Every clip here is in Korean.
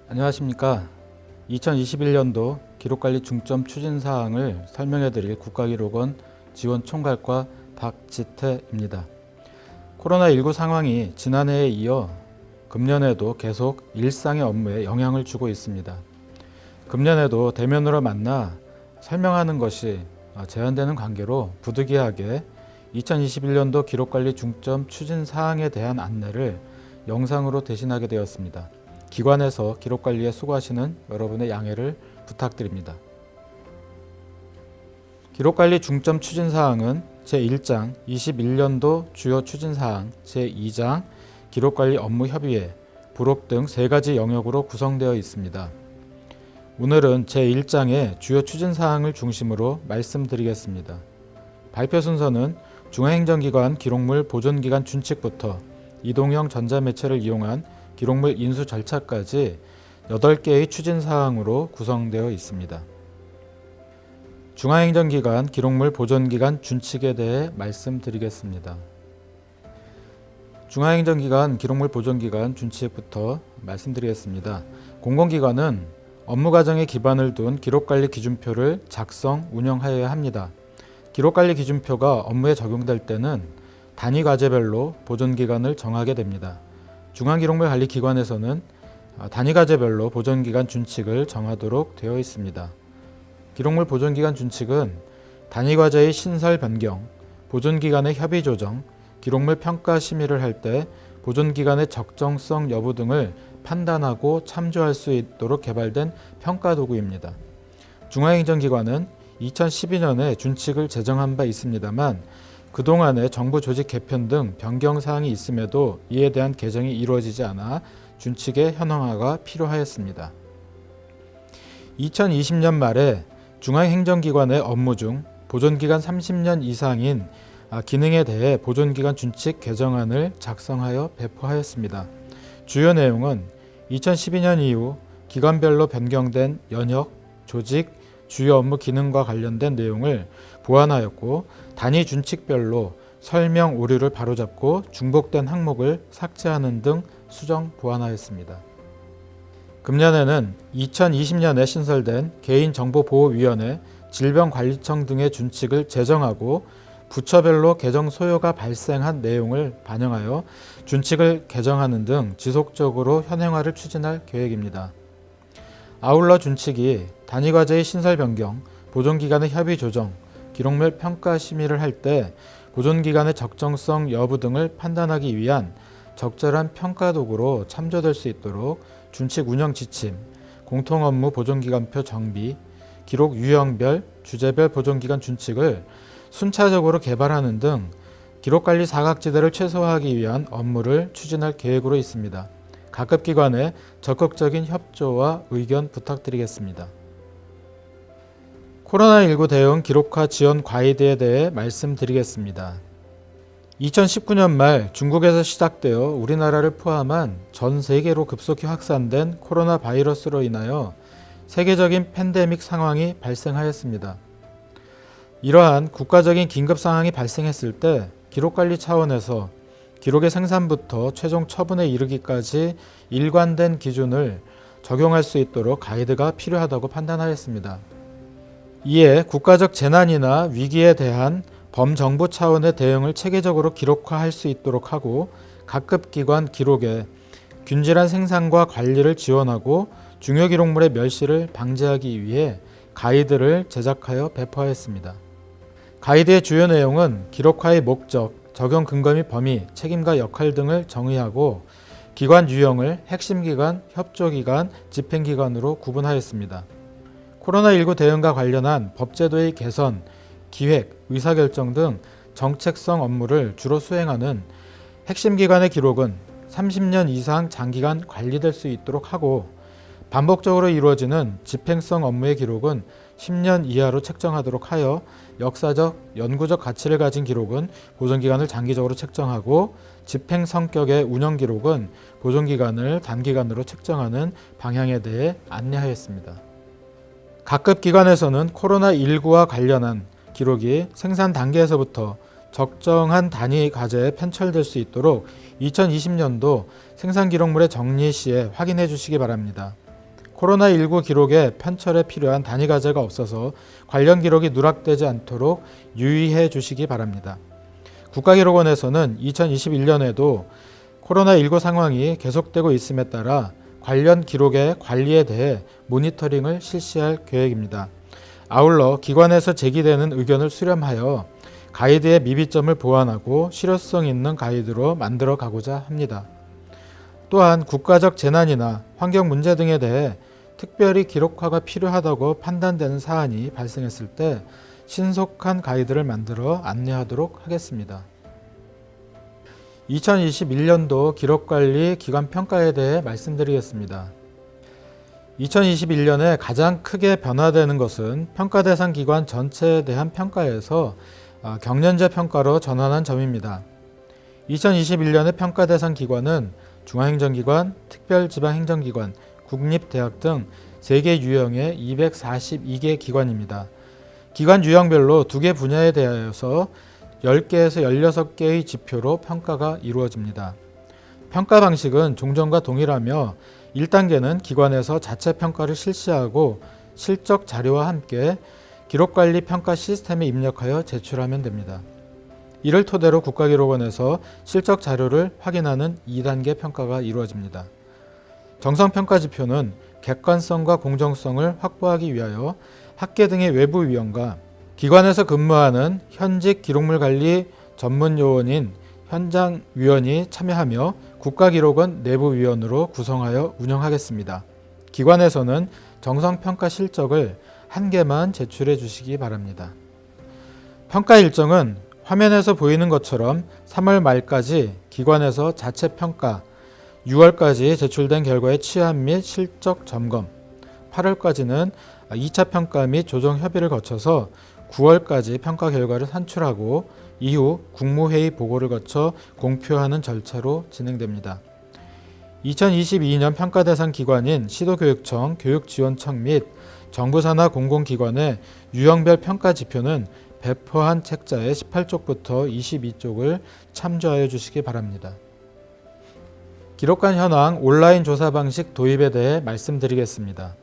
안녕하십니까. 2021년도 기록관리 중점 추진사항을 설명해드릴 국가기록원 지원총괄과 박지태입니다. 코로나19 상황이 지난해에 이어 금년에도 계속 일상의 업무에 영향을 주고 있습니다. 금년에도 대면으로 만나 설명하는 것이 제한되는 관계로 부득이하게 2021년도 기록관리 중점 추진사항에 대한 안내를 영상으로 대신하게 되었습니다. 기관에서 기록관리에 수고하시는 여러분의 양해를 부탁드립니다. 기록관리 중점 추진사항은 제1장 21년도 주요 추진사항, 제2장 기록관리 업무협의회, 부록 등 3가지 영역으로 구성되어 있습니다. 오늘은 제1장의 주요 추진사항을 중심으로 말씀드리겠습니다. 발표 순서는 중앙행정기관 기록물 보존기간 준칙부터 이동형 전자매체를 이용한 기록물 인수 절차까지 8개의 추진사항으로 구성되어 있습니다. 중앙행정기관 기록물 보존기간 준칙에 대해 말씀드리겠습니다. 중앙행정기관 기록물 보존기간 준칙부터 말씀드리겠습니다. 공공기관은 업무과정에 기반을 둔 기록관리 기준표를 작성, 운영하여야 합니다. 기록관리 기준표가 업무에 적용될 때는 단위 과제별로 보존기간을 정하게 됩니다. 중앙기록물관리기관에서는 단위 과제별로 보존기간 준칙을 정하도록 되어 있습니다. 기록물 보존기간 준칙은 단위 과제의 신설 변경, 보존기간의 협의 조정, 기록물 평가 심의를 할 때 보존기간의 적정성 여부 등을 판단하고 참조할 수 있도록 개발된 평가 도구입니다. 중앙행정기관은 2012년에 준칙을 제정한 바 있습니다만 그동안의 정부 조직 개편 등 변경 사항이 있음에도 이에 대한 개정이 이루어지지 않아 준칙의 현황화가 필요하였습니다. 2020년 말에 중앙행정기관의 업무 중 보존기간 30년 이상인 기능에 대해 보존기간 준칙 개정안을 작성하여 배포하였습니다. 주요 내용은 2012년 이후 기관별로 변경된 연역, 조직, 주요 업무 기능과 관련된 내용을 보완하였고 단위 준칙별로 설명 오류를 바로잡고 중복된 항목을 삭제하는 등 수정 보완하였습니다. 금년에는 2020년에 신설된 개인정보보호위원회, 질병관리청 등의 준칙을 제정하고 부처별로 개정 소요가 발생한 내용을 반영하여 준칙을 개정하는 등 지속적으로 현행화를 추진할 계획입니다. 아울러 준칙이 단위과제의 신설 변경, 보존기간의 협의 조정, 기록물 평가 심의를 할 때 보존기간의 적정성 여부 등을 판단하기 위한 적절한 평가 도구로 참조될 수 있도록 준칙 운영 지침, 공통업무 보존기간표 정비, 기록 유형별, 주제별 보존기간 준칙을 순차적으로 개발하는 등 기록관리 사각지대를 최소화하기 위한 업무를 추진할 계획으로 있습니다. 각급 기관의 적극적인 협조와 의견 부탁드리겠습니다. 코로나19 대응 기록화 지원 가이드에 대해 말씀드리겠습니다. 2019년 말 중국에서 시작되어 우리나라를 포함한 전 세계로 급속히 확산된 코로나 바이러스로 인하여 세계적인 팬데믹 상황이 발생하였습니다. 이러한 국가적인 긴급 상황이 발생했을 때 기록관리 차원에서 기록의 생산부터 최종 처분에 이르기까지 일관된 기준을 적용할 수 있도록 가이드가 필요하다고 판단하였습니다. 이에 국가적 재난이나 위기에 대한 범정부 차원의 대응을 체계적으로 기록화할 수 있도록 하고 각급 기관 기록에 균질한 생산과 관리를 지원하고 중요 기록물의 멸실을 방지하기 위해 가이드를 제작하여 배포하였습니다. 가이드의 주요 내용은 기록화의 목적, 적용 근거 및 범위, 책임과 역할 등을 정의하고 기관 유형을 핵심기관, 협조기관, 집행기관으로 구분하였습니다. 코로나19 대응과 관련한 법제도의 개선, 기획, 의사결정 등 정책성 업무를 주로 수행하는 핵심기관의 기록은 30년 이상 장기간 관리될 수 있도록 하고 반복적으로 이루어지는 집행성 업무의 기록은 10년 이하로 책정하도록 하여 역사적, 연구적 가치를 가진 기록은 보존기간을 장기적으로 책정하고 집행 성격의 운영 기록은 보존기간을 단기간으로 책정하는 방향에 대해 안내하였습니다. 각급 기관에서는 코로나19와 관련한 기록이 생산 단계에서부터 적정한 단위 과제에 편철될 수 있도록 2020년도 생산 기록물의 정리 시에 확인해 주시기 바랍니다. 코로나19 기록에 편철에 필요한 단위 과제가 없어서 관련 기록이 누락되지 않도록 유의해 주시기 바랍니다. 국가기록원에서는 2021년에도 코로나19 상황이 계속되고 있음에 따라 관련 기록의 관리에 대해 모니터링을 실시할 계획입니다. 아울러 기관에서 제기되는 의견을 수렴하여 가이드의 미비점을 보완하고 실효성 있는 가이드로 만들어 가고자 합니다. 또한 국가적 재난이나 환경 문제 등에 대해 특별히 기록화가 필요하다고 판단되는 사안이 발생했을 때 신속한 가이드를 만들어 안내하도록 하겠습니다. 2021년도 기록관리 기관 평가에 대해 말씀드리겠습니다. 2021년에 가장 크게 변화되는 것은 평가 대상 기관 전체에 대한 평가에서 경년제 평가로 전환한 점입니다. 2021년의 평가 대상 기관은 중앙행정기관, 특별지방행정기관, 국립대학 등 3개 유형의 242개 기관입니다. 기관 유형별로 2개 분야에 대하여서 10개에서 16개의 지표로 평가가 이루어집니다. 평가 방식은 종전과 동일하며 1단계는 기관에서 자체 평가를 실시하고 실적 자료와 함께 기록관리 평가 시스템에 입력하여 제출하면 됩니다. 이를 토대로 국가기록원에서 실적 자료를 확인하는 2단계 평가가 이루어집니다. 정성평가 지표는 객관성과 공정성을 확보하기 위하여 학계 등의 외부 위원과 기관에서 근무하는 현직 기록물관리 전문요원인 현장위원이 참여하며 국가기록원 내부위원으로 구성하여 운영하겠습니다. 기관에서는 정성평가 실적을 1개만 제출해 주시기 바랍니다. 평가 일정은 화면에서 보이는 것처럼 3월 말까지 기관에서 자체 평가, 6월까지 제출된 결과의 취합 및 실적 점검, 8월까지는 2차 평가 및 조정 협의를 거쳐서 9월까지 평가 결과를 산출하고 이후 국무회의 보고를 거쳐 공표하는 절차로 진행됩니다. 2022년 평가 대상 기관인 시도교육청, 교육지원청 및 정부산하 공공기관의 유형별 평가 지표는 배포한 책자의 18쪽부터 22쪽을 참조하여 주시기 바랍니다. 기록관 현황 온라인 조사 방식 도입에 대해 말씀드리겠습니다.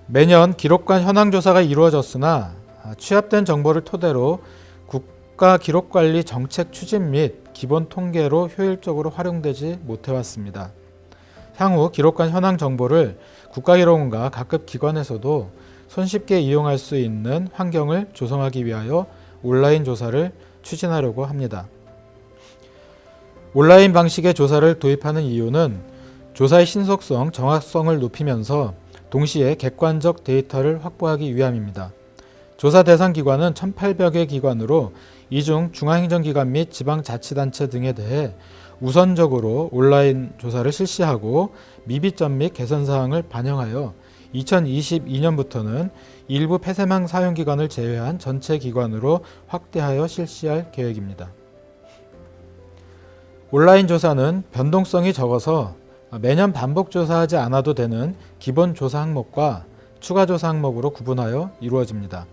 매년 기록관 현황 조사가 이루어졌으나 취합된 정보를 토대로 국가 기록관리 정책 추진 및 기본 통계로 효율적으로 활용되지 못해왔습니다. 향후 기록관 현황 정보를 국가기록원과 각급 기관에서도 손쉽게 이용할 수 있는 환경을 조성하기 위하여 온라인 조사를 추진하려고 합니다. 온라인 방식의 조사를 도입하는 이유는 조사의 신속성, 정확성을 높이면서 동시에 객관적 데이터를 확보하기 위함입니다. 조사 대상 기관은 1,800여 기관으로 이 중 중앙행정기관 및 지방자치단체 등에 대해 우선적으로 온라인 조사를 실시하고 미비점 및 개선사항을 반영하여 2022년부터는 일부 폐쇄망 사용기관을 제외한 전체 기관으로 확대하여 실시할 계획입니다. 온라인 조사는 변동성이 적어서 매년 반복 조사하지 않아도 되는 기본 조사 항목과 추가 조사 항목으로 구분하여 이루어집니다.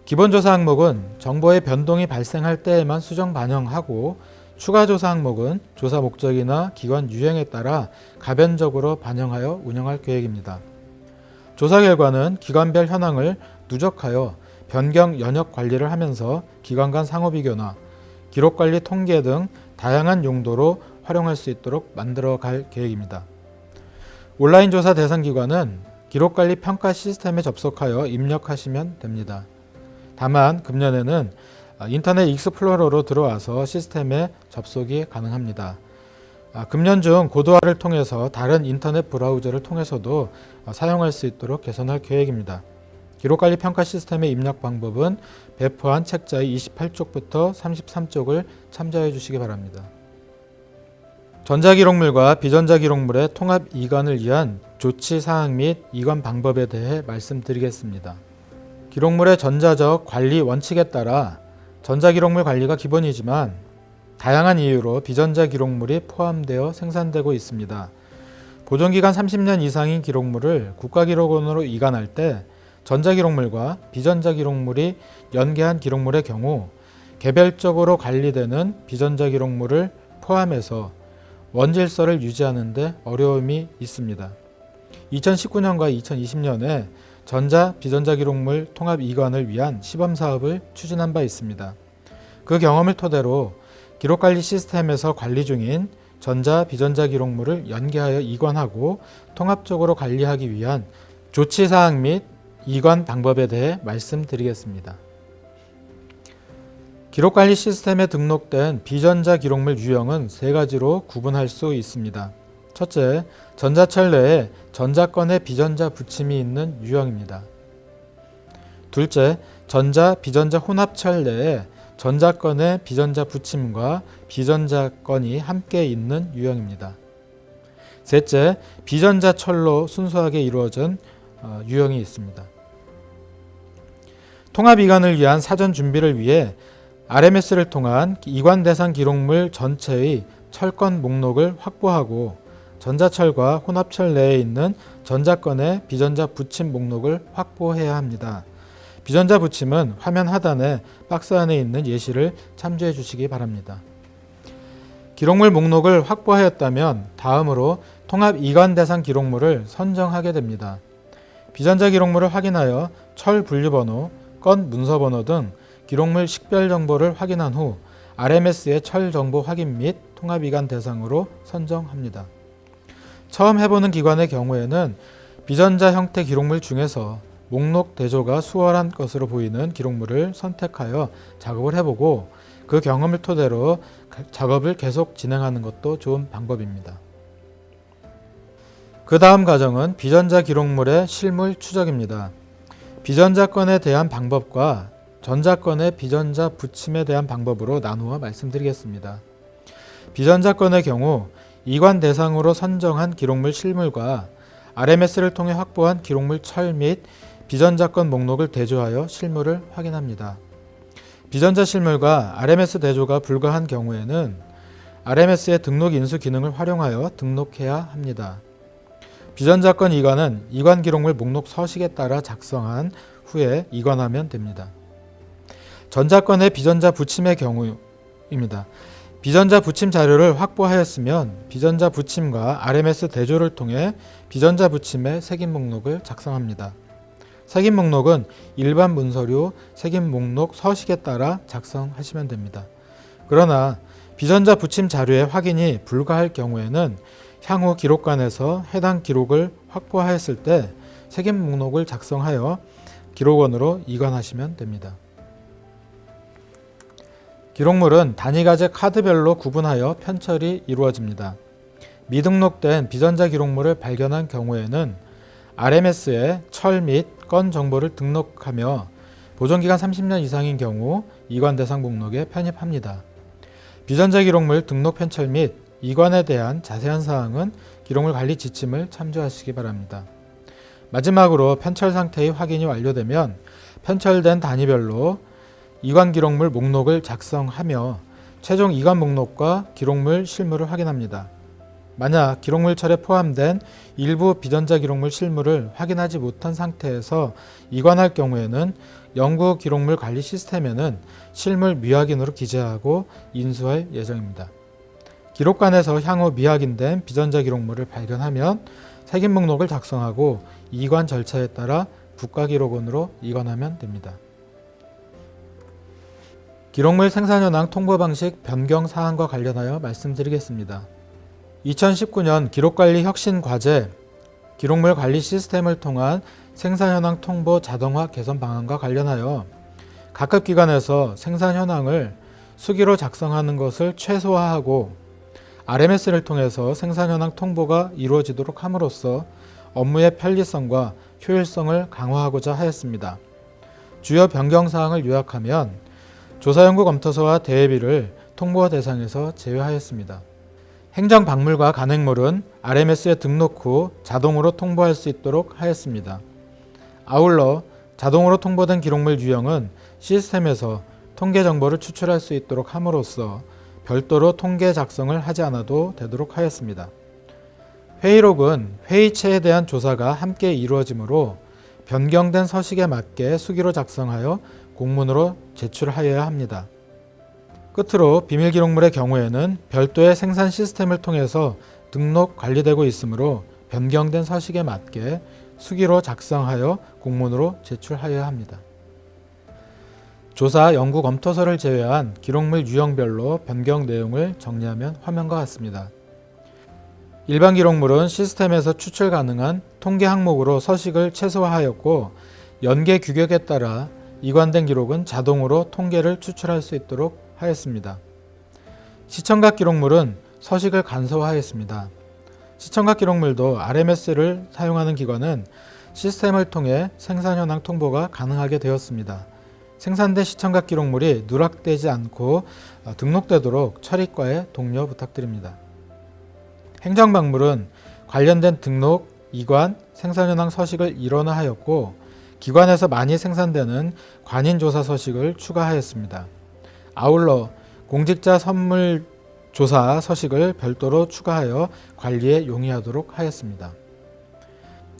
기본 조사 항목은 정보의 변동이 발생할 때에만 수정 반영하고 추가 조사 항목은 조사 목적이나 기관 유형에 따라 가변적으로 반영하여 운영할 계획입니다. 조사 결과는 기관별 현황을 누적하여 변경 연역 관리를 하면서 기관 간 상호 비교나 기록관리 통계 등 다양한 용도로 활용할 수 있도록 만들어 갈 계획입니다. 온라인 조사 대상 기관은 기록관리 평가 시스템에 접속하여 입력하시면 됩니다. 다만 금년에는 인터넷 익스플로러로 들어와서 시스템에 접속이 가능합니다. 금년 중 고도화를 통해서 다른 인터넷 브라우저를 통해서도 사용할 수 있도록 개선할 계획입니다. 기록관리 평가 시스템의 입력 방법은 배포한 책자의 28쪽부터 33쪽을 참조해 주시기 바랍니다. 전자기록물과 비전자기록물의 통합 이관을 위한 조치사항 및 이관 방법에 대해 말씀드리겠습니다. 기록물의 전자적 관리 원칙에 따라 전자기록물 관리가 기본이지만 다양한 이유로 비전자 기록물이 포함되어 생산되고 있습니다. 보존기간 30년 이상인 기록물을 국가기록원으로 이관할 때 전자기록물과 비전자기록물이 연계한 기록물의 경우 개별적으로 관리되는 비전자기록물을 포함해서 원질서를 유지하는 데 어려움이 있습니다. 2019년과 2020년에 전자 비전자기록물 통합 이관을 위한 시범 사업을 추진한 바 있습니다. 그 경험을 토대로 기록관리 시스템에서 관리 중인 전자 비전자기록물을 연계하여 이관하고 통합적으로 관리하기 위한 조치사항 및 이관 방법에 대해 말씀드리겠습니다. 기록관리 시스템에 등록된 비전자 기록물 유형은 세 가지로 구분할 수 있습니다. 첫째, 전자철 내에 전자권의 비전자 붙임이 있는 유형입니다. 둘째, 전자 비전자 혼합철 내에 전자권의 비전자 붙임과 비전자권이 함께 있는 유형입니다. 셋째, 비전자철로 순수하게 이루어진 유형이 있습니다. 통합 이관을 위한 사전 준비를 위해 RMS를 통한 이관 대상 기록물 전체의 철권 목록을 확보하고 전자철과 혼합철 내에 있는 전자권의 비전자 붙임 목록을 확보해야 합니다. 비전자 붙임은 화면 하단에 박스 안에 있는 예시를 참조해 주시기 바랍니다. 기록물 목록을 확보하였다면 다음으로 통합 이관 대상 기록물을 선정하게 됩니다. 비전자 기록물을 확인하여 철 분류번호, 건 문서번호 등 기록물 식별 정보를 확인한 후 RMS의 철 정보 확인 및 통합 이관 대상으로 선정합니다. 처음 해보는 기관의 경우에는 비전자 형태 기록물 중에서 목록 대조가 수월한 것으로 보이는 기록물을 선택하여 작업을 해보고 그 경험을 토대로 작업을 계속 진행하는 것도 좋은 방법입니다. 그 다음 과정은 비전자 기록물의 실물 추적입니다. 비전자권에 대한 방법과 전자권의 비전자 붙임에 대한 방법으로 나누어 말씀드리겠습니다. 비전자권의 경우 이관 대상으로 선정한 기록물 실물과 RMS를 통해 확보한 기록물 철 및 비전자권 목록을 대조하여 실물을 확인합니다. 비전자 실물과 RMS 대조가 불가한 경우에는 RMS의 등록 인수 기능을 활용하여 등록해야 합니다. 비전자권 이관은 이관 기록물 목록 서식에 따라 작성한 후에 이관하면 됩니다. 전자권의 비전자 붙임의 경우입니다. 비전자 붙임 자료를 확보하였으면 비전자 붙임과 RMS 대조를 통해 비전자 붙임의 색인 목록을 작성합니다. 색인 목록은 일반 문서류 색인 목록 서식에 따라 작성하시면 됩니다. 그러나 비전자 붙임 자료의 확인이 불가할 경우에는 향후 기록관에서 해당 기록을 확보하였을 때 색인 목록을 작성하여 기록원으로 이관하시면 됩니다. 기록물은 단위가제 카드별로 구분하여 편철이 이루어집니다. 미등록된 비전자 기록물을 발견한 경우에는 RMS에 철 및 건 정보를 등록하며 보존기간 30년 이상인 경우 이관 대상 목록에 편입합니다. 비전자 기록물 등록 편철 및 이관에 대한 자세한 사항은 기록물 관리 지침을 참조하시기 바랍니다. 마지막으로 편철 상태의 확인이 완료되면 편철된 단위별로 이관 기록물 목록을 작성하며 최종 이관 목록과 기록물 실물을 확인합니다. 만약 기록물 철에 포함된 일부 비전자 기록물 실물을 확인하지 못한 상태에서 이관할 경우에는 연구 기록물 관리 시스템에는 실물 미확인으로 기재하고 인수할 예정입니다. 기록관에서 향후 미확인된 비전자 기록물을 발견하면 색인 목록을 작성하고 이관 절차에 따라 국가기록원으로 이관하면 됩니다. 기록물 생산 현황 통보 방식 변경 사항과 관련하여 말씀드리겠습니다. 2019년 기록관리 혁신 과제 기록물 관리 시스템을 통한 생산 현황 통보 자동화 개선 방안과 관련하여 각급 기관에서 생산 현황을 수기로 작성하는 것을 최소화하고 RMS를 통해서 생산 현황 통보가 이루어지도록 함으로써 업무의 편리성과 효율성을 강화하고자 하였습니다. 주요 변경 사항을 요약하면 조사연구검토서와 대회비를 통보 대상에서 제외하였습니다. 행정박물과 간행물은 RMS에 등록 후 자동으로 통보할 수 있도록 하였습니다. 아울러 자동으로 통보된 기록물 유형은 시스템에서 통계 정보를 추출할 수 있도록 함으로써 별도로 통계 작성을 하지 않아도 되도록 하였습니다. 회의록은 회의체에 대한 조사가 함께 이루어지므로 변경된 서식에 맞게 수기로 작성하여 공문으로 제출하여야 합니다. 끝으로 비밀 기록물의 경우에는 별도의 생산 시스템을 통해서 등록 관리되고 있으므로 변경된 서식에 맞게 수기로 작성하여 공문으로 제출하여야 합니다. 조사 연구 검토서를 제외한 기록물 유형별로 변경 내용을 정리하면 화면과 같습니다. 일반 기록물은 시스템에서 추출 가능한 통계 항목으로 서식을 최소화하였고, 연계 규격에 따라 이관된 기록은 자동으로 통계를 추출할 수 있도록 하였습니다. 시청각 기록물은 서식을 간소화하였습니다. 시청각 기록물도 RMS를 사용하는 기관은 시스템을 통해 생산 현황 통보가 가능하게 되었습니다. 생산된 시청각 기록물이 누락되지 않고 등록되도록 처리과에 독려 부탁드립니다. 행정박물은 관련된 등록, 이관, 생산 현황 서식을 일원화하였고, 기관에서 많이 생산되는 관인조사 서식을 추가하였습니다. 아울러 공직자 선물 조사 서식을 별도로 추가하여 관리에 용이하도록 하였습니다.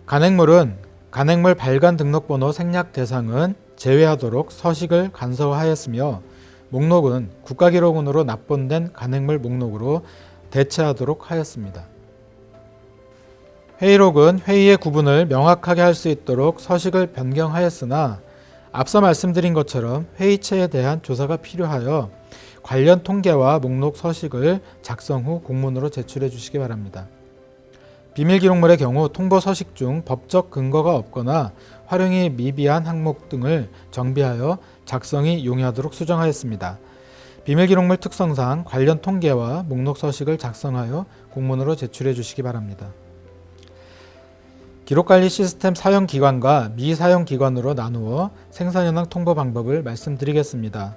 간행물은 간행물 발간 등록번호 생략 대상은 제외하도록 서식을 간소화하였으며, 목록은 국가기록원으로 납본된 간행물 목록으로 대체하도록 하였습니다. 회의록은 회의의 구분을 명확하게 할 수 있도록 서식을 변경하였으나, 앞서 말씀드린 것처럼 회의체에 대한 조사가 필요하여 관련 통계와 목록 서식을 작성 후 공문으로 제출해 주시기 바랍니다. 비밀 기록물의 경우 통보 서식 중 법적 근거가 없거나 활용이 미비한 항목 등을 정비하여 작성이 용이하도록 수정하였습니다. 비밀 기록물 특성상 관련 통계와 목록 서식을 작성하여 공문으로 제출해 주시기 바랍니다. 기록관리 시스템 사용기관과 미사용기관으로 나누어 생산 현황 통보 방법을 말씀드리겠습니다.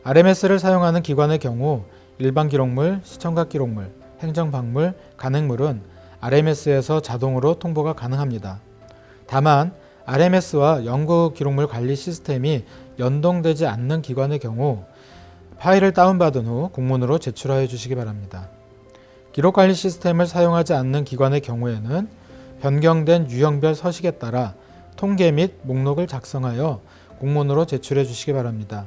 RMS를 사용하는 기관의 경우 일반 기록물, 시청각 기록물, 행정박물, 간행물은 RMS에서 자동으로 통보가 가능합니다. 다만 RMS와 연구 기록물 관리 시스템이 연동되지 않는 기관의 경우 파일을 다운받은 후 공문으로 제출하여 주시기 바랍니다. 기록관리 시스템을 사용하지 않는 기관의 경우에는 변경된 유형별 서식에 따라 통계 및 목록을 작성하여 공문으로 제출해 주시기 바랍니다.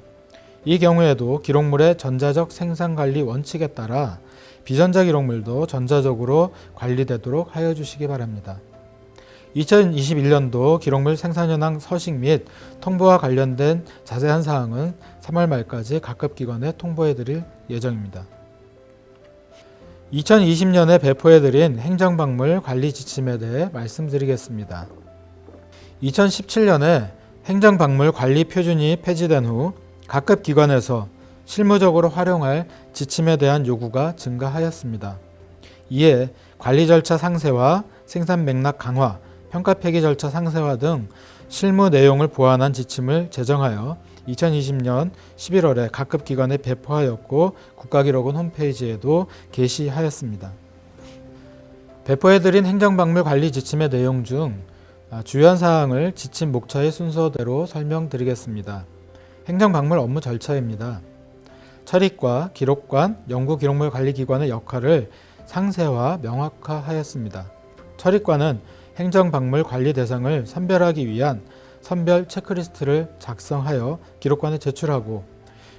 이 경우에도 기록물의 전자적 생산관리 원칙에 따라 비전자 기록물도 전자적으로 관리되도록 하여 주시기 바랍니다. 2021년도 기록물 생산 현황 서식 및 통보와 관련된 자세한 사항은 3월 말까지 각급 기관에 통보해 드릴 예정입니다. 2020년에 배포해 드린 행정박물 관리 지침에 대해 말씀드리겠습니다. 2017년에 행정박물 관리 표준이 폐지된 후 각급 기관에서 실무적으로 활용할 지침에 대한 요구가 증가하였습니다. 이에 관리 절차 상세화, 생산 맥락 강화, 평가 폐기 절차 상세화 등 실무 내용을 보완한 지침을 제정하여 2020년 11월에 각급 기관에 배포하였고 국가기록원 홈페이지에도 게시하였습니다. 배포해드린 행정박물 관리 지침의 내용 중 주요한 사항을 지침 목차의 순서대로 설명드리겠습니다. 행정박물 업무 절차입니다. 처리과, 기록관, 연구기록물 관리기관의 역할을 상세화, 명확화하였습니다. 처리과는 행정박물 관리 대상을 선별하기 위한 선별 체크리스트를 작성하여 기록관에 제출하고,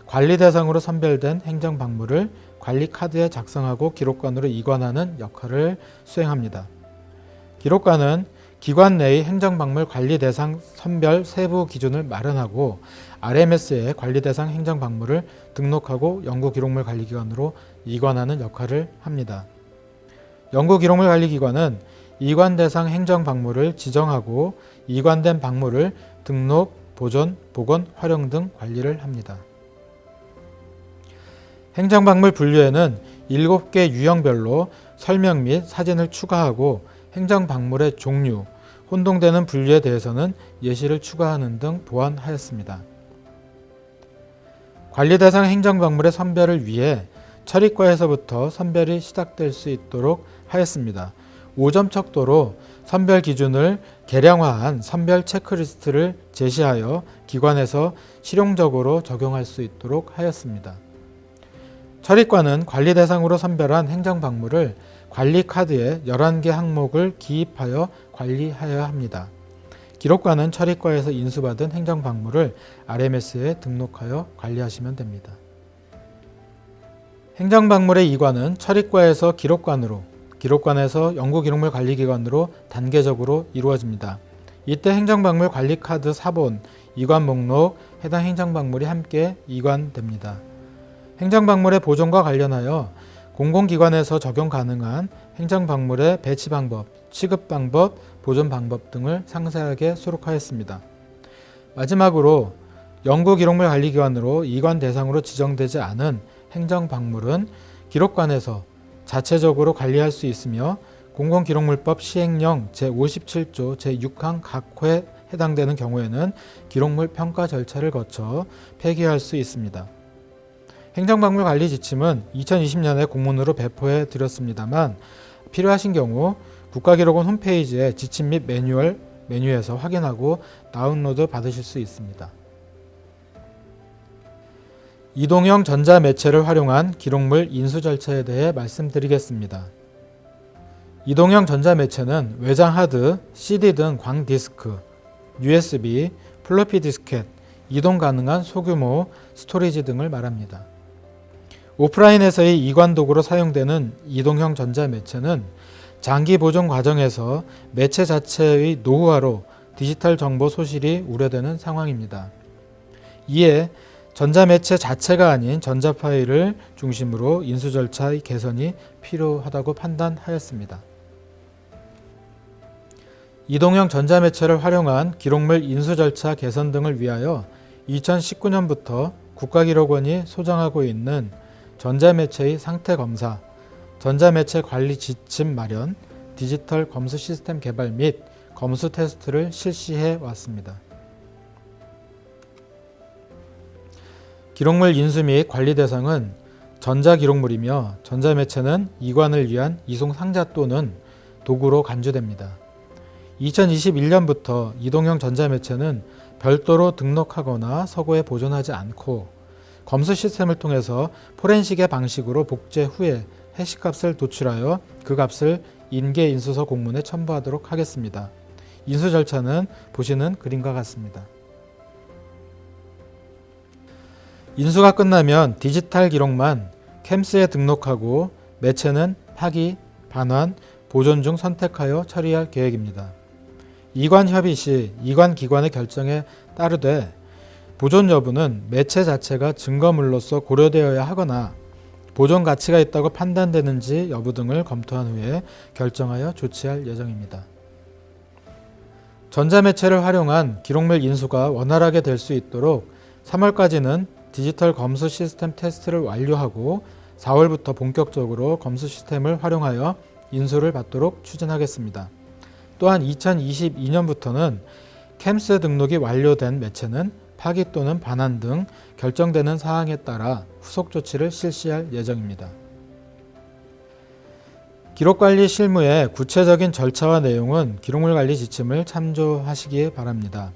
관리 대상으로 선별된 행정박물을 관리 카드에 작성하고 기록관으로 이관하는 역할을 수행합니다. 기록관은 기관 내의 행정박물 관리 대상 선별 세부 기준을 마련하고 RMS에 관리 대상 행정박물을 등록하고 연구기록물 관리기관으로 이관하는 역할을 합니다. 연구기록물 관리기관은 이관 대상 행정박물을 지정하고 이관된 박물을 등록, 보존, 복원, 활용 등 관리를 합니다. 행정박물 분류에는 7개 유형별로 설명 및 사진을 추가하고 행정박물의 종류, 혼동되는 분류에 대해서는 예시를 추가하는 등 보완하였습니다. 관리 대상 행정박물의 선별을 위해 처리과에서부터 선별이 시작될 수 있도록 하였습니다. 5점 척도로 선별 기준을 개량화한 선별 체크리스트를 제시하여 기관에서 실용적으로 적용할 수 있도록 하였습니다. 처리과는 관리 대상으로 선별한 행정박물을 관리 카드에 11개 항목을 기입하여 관리하여야 합니다. 기록관은 처리과에서 인수받은 행정박물을 RMS에 등록하여 관리하시면 됩니다. 행정박물의 이관은 처리과에서 기록관으로, 기록관에서 연구기록물관리기관으로 단계적으로 이루어집니다. 이때 행정박물 관리카드 사본, 이관 목록, 해당 행정박물이 함께 이관됩니다. 행정박물의 보존과 관련하여 공공기관에서 적용 가능한 행정박물의 배치 방법, 취급 방법, 보존 방법 등을 상세하게 수록하였습니다. 마지막으로 연구기록물관리기관으로 이관 대상으로 지정되지 않은 행정박물은 기록관에서 자체적으로 관리할 수 있으며 공공기록물법 시행령 제57조 제6항 각호에 해당되는 경우에는 기록물 평가 절차를 거쳐 폐기할 수 있습니다. 행정박물 관리 지침은 2020년에 공문으로 배포해 드렸습니다만 필요하신 경우 국가기록원 홈페이지에 지침 및 메뉴에서 확인하고 다운로드 받으실 수 있습니다. 이동형 전자매체를 활용한 기록물 인수 절차에 대해 말씀드리겠습니다. 이동형 전자매체는 외장 하드, CD 등 광디스크, USB, 플로피 디스켓, 이동 가능한 소규모 스토리지 등을 말합니다. 오프라인에서의 이관 도구로 사용되는 이동형 전자매체는 장기 보존 과정에서 매체 자체의 노후화로 디지털 정보 소실이 우려되는 상황입니다. 이에 전자매체 자체가 아닌 전자파일을 중심으로 인수 절차의 개선이 필요하다고 판단하였습니다. 이동형 전자매체를 활용한 기록물 인수 절차 개선 등을 위하여 2019년부터 국가기록원이 소정하고 있는 전자매체의 상태 검사, 전자매체 관리 지침 마련, 디지털 검수 시스템 개발 및 검수 테스트를 실시해 왔습니다. 기록물 인수 및 관리 대상은 전자기록물이며 전자매체는 이관을 위한 이송 상자 또는 도구로 간주됩니다. 2021년부터 이동형 전자매체는 별도로 등록하거나 서고에 보존하지 않고 검수 시스템을 통해서 포렌식의 방식으로 복제 후에 해시값을 도출하여 그 값을 인계인수서 공문에 첨부하도록 하겠습니다. 인수 절차는 보시는 그림과 같습니다. 인수가 끝나면 디지털 기록만 캠스에 등록하고 매체는 파기, 반환, 보존 중 선택하여 처리할 계획입니다. 이관 협의 시 이관 기관의 결정에 따르되 보존 여부는 매체 자체가 증거물로서 고려되어야 하거나 보존 가치가 있다고 판단되는지 여부 등을 검토한 후에 결정하여 조치할 예정입니다. 전자매체를 활용한 기록물 인수가 원활하게 될 수 있도록 3월까지는 디지털 검수 시스템 테스트를 완료하고 4월부터 본격적으로 검수 시스템을 활용하여 인수를 받도록 추진하겠습니다. 또한 2022년부터는 캠스 등록이 완료된 매체는 파기 또는 반환 등 결정되는 사항에 따라 후속 조치를 실시할 예정입니다. 기록관리 실무의 구체적인 절차와 내용은 기록물관리 지침을 참조하시기 바랍니다.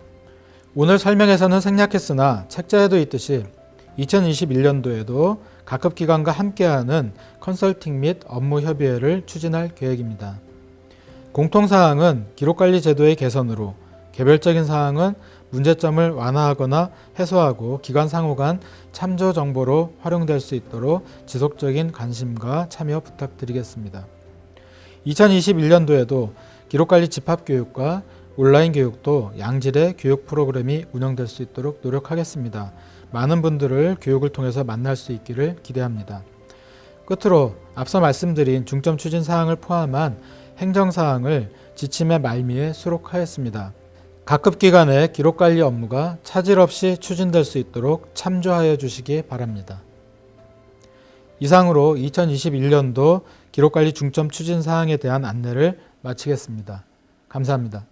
오늘 설명에서는 생략했으나 책자에도 있듯이 2021년도에도 각급 기관과 함께하는 컨설팅 및 업무 협의회를 추진할 계획입니다. 공통사항은 기록관리 제도의 개선으로, 개별적인 사항은 문제점을 완화하거나 해소하고 기관 상호 간 참조 정보로 활용될 수 있도록 지속적인 관심과 참여 부탁드리겠습니다. 2021년도에도 기록관리 집합교육과 온라인 교육도 양질의 교육 프로그램이 운영될 수 있도록 노력하겠습니다. 많은 분들을 교육을 통해서 만날 수 있기를 기대합니다. 끝으로 앞서 말씀드린 중점 추진 사항을 포함한 행정사항을 지침의 말미에 수록하였습니다. 각급 기관의 기록관리 업무가 차질 없이 추진될 수 있도록 참조하여 주시기 바랍니다. 이상으로 2021년도 기록관리 중점 추진 사항에 대한 안내를 마치겠습니다. 감사합니다.